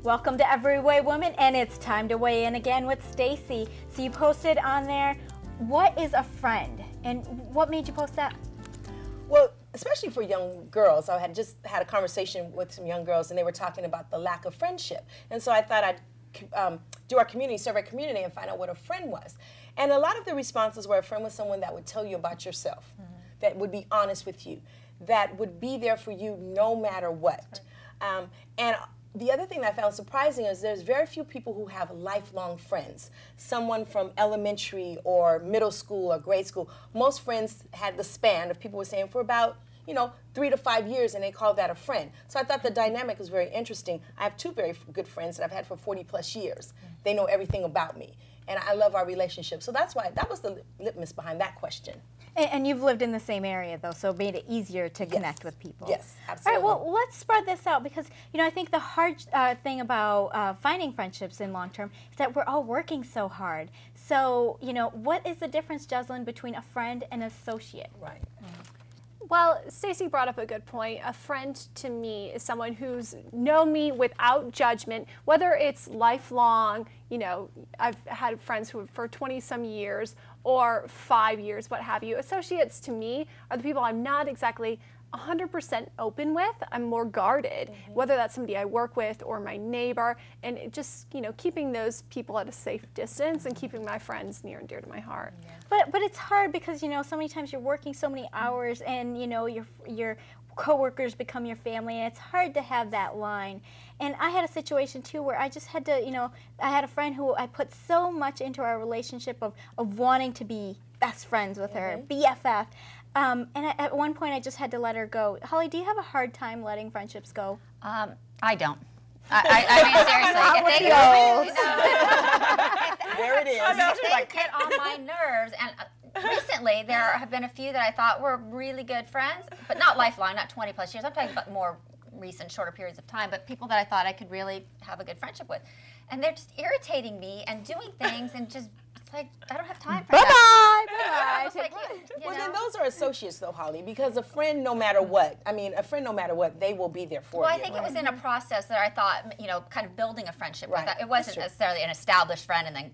Welcome to Every Way Woman, and it's time to weigh in again with Stacey. So you posted on there, what is a friend? And what made you post that? Well, especially for young girls. I had just had a conversation with some young girls, and they were talking about the lack of friendship. And so I thought I'd do our community, serve our community, and find out what a friend was. And a lot of the responses were a friend was someone that would tell you about yourself, that would be honest with you, that would be there for you no matter what. And the other thing that I found surprising is there's very few people who have lifelong friends. Someone from elementary or middle school or grade school. Most friends had the span of people were saying for about, 3 to 5 years, and they call that a friend. So I thought the dynamic was very interesting. I have two very good friends that I've had for 40 plus years. They know everything about me, and I love our relationship. So that's why, that was the litmus behind that question. And you've lived in the same area, though, so it made it easier to connect with people. Yes, absolutely. All right, well, let's spread this out because, I think the hard thing about finding friendships in long term is that we're all working so hard. So, what is the difference, Jezlan, between a friend and an associate? Right. Well, Stacey brought up a good point. A friend to me is someone who's known me without judgment, whether it's lifelong, I've had friends who for 20-some years or 5 years, what have you. Associates to me are the people I'm not exactly 100% open with. I'm more guarded, whether that's somebody I work with or my neighbor, and it just, keeping those people at a safe distance and keeping my friends near and dear to my heart. Yeah. But it's hard because, so many times you're working so many hours and, your coworkers become your family, and it's hard to have that line. And I had a situation too where I just had to, I had a friend who I put so much into our relationship of wanting to be best friends with her, BFF. And at one point I just had to let her go. Holli, do you have a hard time letting friendships go? I don't. I mean, seriously, There it is. They get on my nerves, and recently there have been a few that I thought were really good friends, but not lifelong, not 20 plus years. I'm talking about more recent, shorter periods of time, but people that I thought I could really have a good friendship with. And they're just irritating me and doing things and just, it's like, I don't have time for that. Bye-bye. Well, then those are associates, though, Holli, because a friend, no matter what, they will be there for you. Well, I think it was in a process that I thought, kind of building a friendship. Right. It wasn't necessarily an established friend and then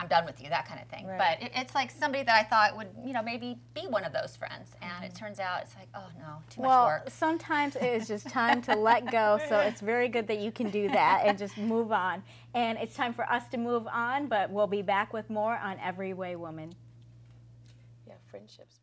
I'm done with you, that kind of thing. Right. But it's like somebody that I thought would, maybe be one of those friends. And it turns out it's like, oh no, too much work. Well, sometimes it is just time to let go. So it's very good that you can do that and just move on. And it's time for us to move on, but we'll be back with more on Every Way Woman. Yeah, friendships.